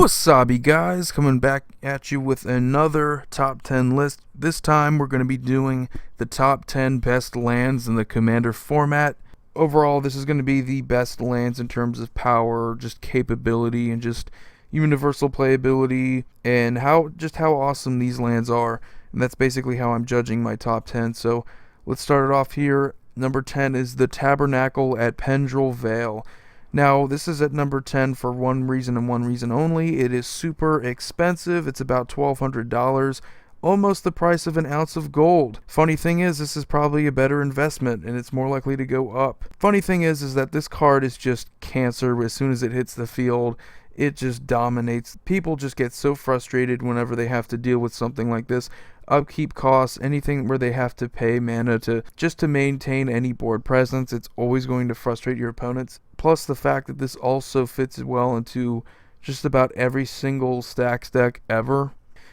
Wasabi guys, coming back at you with another top 10 list. This time we're going to be doing the top 10 best lands in the Commander format. Overall, this is going to be the best lands in terms of power, just capability, and just universal playability, and how awesome these lands are. And that's basically how I'm judging my top 10. So let's start it off here. Number 10 is the Tabernacle at Pendrell Vale. Now, this is at number 10 for one reason and one reason only. It is super expensive. It's about $1,200, almost the price of an ounce of gold. Funny thing is, this is probably a better investment, and it's more likely to go up. Funny thing is that this card is just cancer. As soon as it hits the field, it just dominates. People just get so frustrated whenever they have to deal with something like this. Upkeep costs, anything where they have to pay mana to maintain any board presence, it's always going to frustrate your opponents. Plus the fact that this also fits well into just about every single stacks deck ever.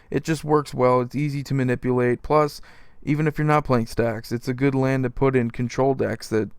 It just works well, it's easy to manipulate. Plus, even if you're not playing stacks, it's a good land to put in control decks that,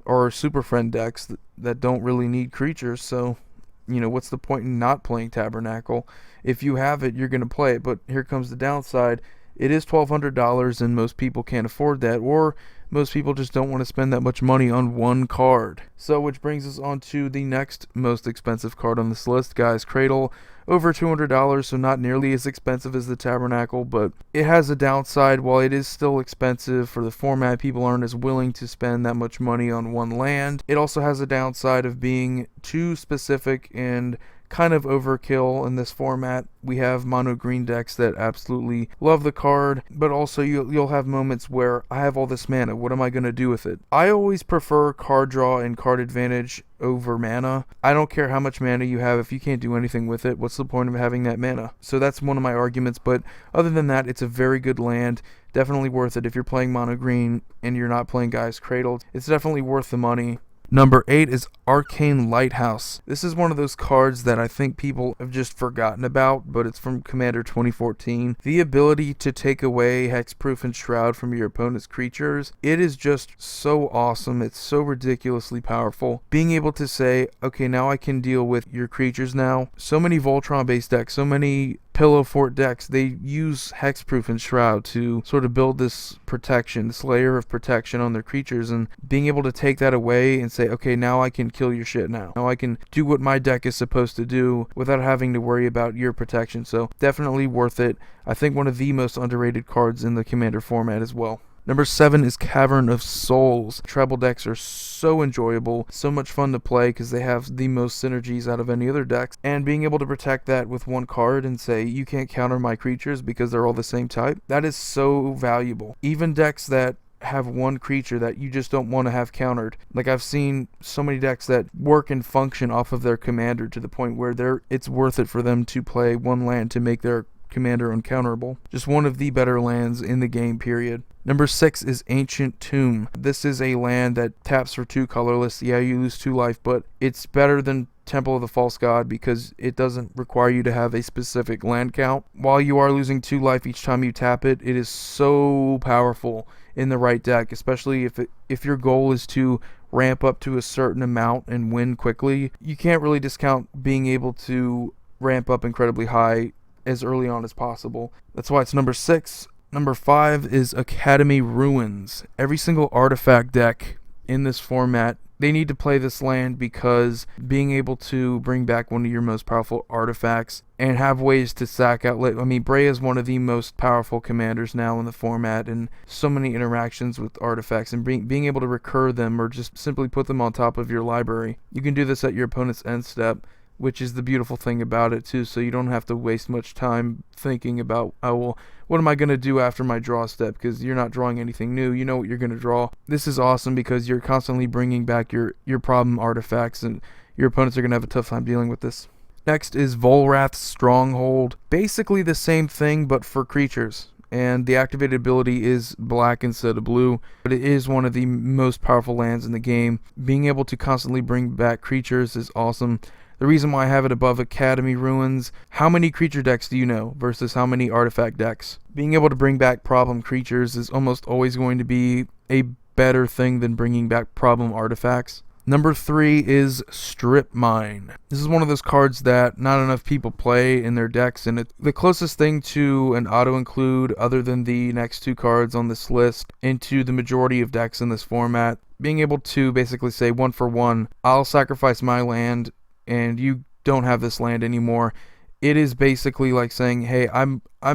or super friend decks that don't really need creatures. So, what's the point in not playing Tabernacle? If you have it, you're going to play it. But here comes the downside. It is $1,200, and most people can't afford that, or most people just don't want to spend that much money on one card. So, which brings us on to the next most expensive card on this list, guys. Cradle, over $200, so not nearly as expensive as the Tabernacle, but it has a downside. While it is still expensive for the format, people aren't as willing to spend that much money on one land. It also has a downside of being too specific and kind of overkill in this format. We have mono green decks that absolutely love the card, but also you'll have moments where I have all this mana, what am I going to do with it? I always prefer card draw and card advantage over mana. I don't care how much mana you have. If you can't do anything with it, what's the point of having that mana? So that's one of my arguments, but other than that, it's a very good land. Definitely worth it if you're playing mono green and you're not playing Gaea's Cradle. It's definitely worth the money. Number 8 is Arcane Lighthouse. This is one of those cards that I think people have just forgotten about, but it's from Commander 2014. The ability to take away Hexproof and Shroud from your opponent's creatures, it is just so awesome. It's so ridiculously powerful. Being able to say, okay, now I can deal with your creatures now. So many Voltron-based decks, so many Pillow Fort decks, they use Hexproof and Shroud to sort of build this protection, this layer of protection on their creatures, and being able to take that away and say, okay, now I can kill your shit now. Now I can do what my deck is supposed to do without having to worry about your protection. So definitely worth it. I think one of the most underrated cards in the Commander format as well. Number 7 is Cavern of Souls. Treble decks are so enjoyable, so much fun to play because they have the most synergies out of any other decks. And being able to protect that with one card and say, you can't counter my creatures because they're all the same type, that is so valuable. Even decks that have one creature that you just don't want to have countered. Like, I've seen so many decks that work and function off of their commander to the point where it's worth it for them to play one land to make their commander uncounterable. Just one of the better lands in the game, period. Number 6 is Ancient Tomb. This is a land that taps for 2 colorless. Yeah, you lose 2 life, but it's better than Temple of the False God because it doesn't require you to have a specific land count. While you are losing 2 life each time you tap it, it is so powerful in the right deck, especially if your goal is to ramp up to a certain amount and win quickly. You can't really discount being able to ramp up incredibly high as early on as possible. That's why it's number 6. Number 5 is Academy Ruins. Every single artifact deck in this format, they need to play this land because being able to bring back one of your most powerful artifacts and have ways to sack out. I mean, Bray is one of the most powerful commanders now in the format, and so many interactions with artifacts, and being able to recur them or just simply put them on top of your library. You can do this at your opponent's end step, which is the beautiful thing about it too, so you don't have to waste much time thinking about, oh well, what am I going to do after my draw step, because you're not drawing anything new. You know what you're going to draw. This is awesome because you're constantly bringing back your problem artifacts, and your opponents are going to have a tough time dealing with this. Next is Vollrath's Stronghold. Basically the same thing, but for creatures. And the activated ability is black instead of blue, but it is one of the most powerful lands in the game. Being able to constantly bring back creatures is awesome. The reason why I have it above Academy Ruins, how many creature decks do you know versus how many artifact decks? Being able to bring back problem creatures is almost always going to be a better thing than bringing back problem artifacts. Number 3 is Strip Mine. This is one of those cards that not enough people play in their decks, and it's the closest thing to an auto-include, other than the next 2 cards on this list, into the majority of decks in this format. Being able to basically say 1 for 1, I'll sacrifice my land, and you don't have this land anymore. It is basically like saying, hey,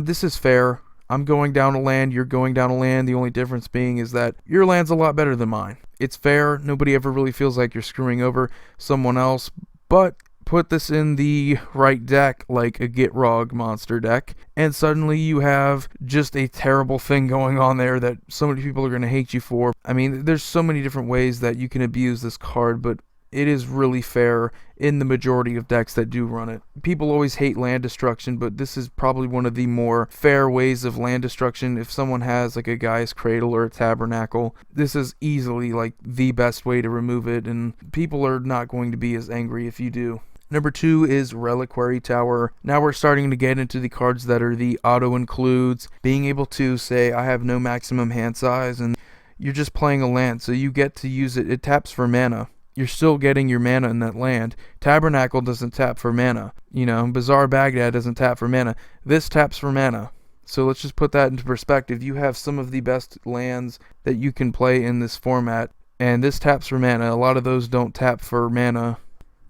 this is fair. I'm going down a land, you're going down a land. The only difference being is that your land's a lot better than mine. It's fair. Nobody ever really feels like you're screwing over someone else. But put this in the right deck, like a Gitrog monster deck, and suddenly you have just a terrible thing going on there that so many people are going to hate you for. I mean, there's so many different ways that you can abuse this card, but it is really fair in the majority of decks that do run it. People always hate land destruction, but this is probably one of the more fair ways of land destruction. If someone has like a Guy's Cradle or a Tabernacle, this is easily like the best way to remove it, and people are not going to be as angry if you do. Number 2 is Reliquary Tower. Now we're starting to get into the cards that are the auto-includes. Being able to say, I have no maximum hand size, and you're just playing a land, so you get to use it. It taps for mana. You're still getting your mana in that land. Tabernacle doesn't tap for mana. Bazaar Baghdad doesn't tap for mana. This taps for mana. So let's just put that into perspective. You have some of the best lands that you can play in this format, and this taps for mana. A lot of those don't tap for mana.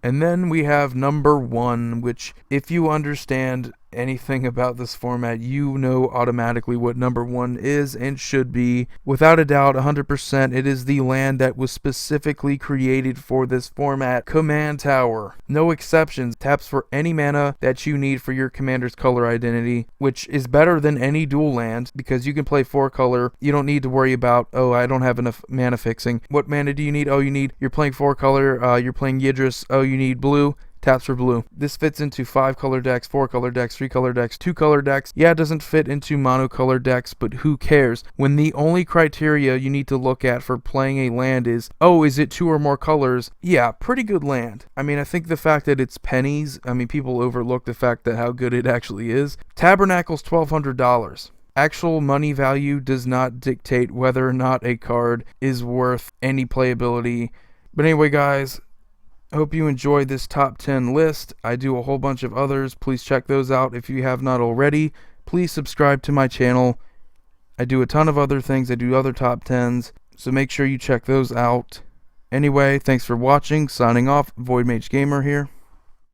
And then we have number 1, which, if you understand anything about this format, you know automatically what number 1 is and should be. Without a doubt, 100%, it is the land that was specifically created for this format. Command Tower. No exceptions. Taps for any mana that you need for your commander's color identity, which is better than any dual land because you can play 4 color. You don't need to worry about, oh, I don't have enough mana fixing. What mana do you need? Oh, you're playing 4 color, you're playing Yidris. Oh, you need blue. Taps for blue. This fits into 5 color decks, 4 color decks, 3 color decks, 2 color decks. Yeah, it doesn't fit into monocolor decks, but who cares? When the only criteria you need to look at for playing a land is, oh, is it 2 or more colors? Yeah, pretty good land. I mean, I think the fact that it's pennies, people overlook the fact that how good it actually is. Tabernacle's $1,200. Actual money value does not dictate whether or not a card is worth any playability. But anyway, guys, I hope you enjoyed this top 10 list. I do a whole bunch of others. Please check those out if you have not already. Please subscribe to my channel. I do a ton of other things. I do other top 10s, so make sure you check those out. Anyway, thanks for watching. Signing off, Void Mage Gamer here.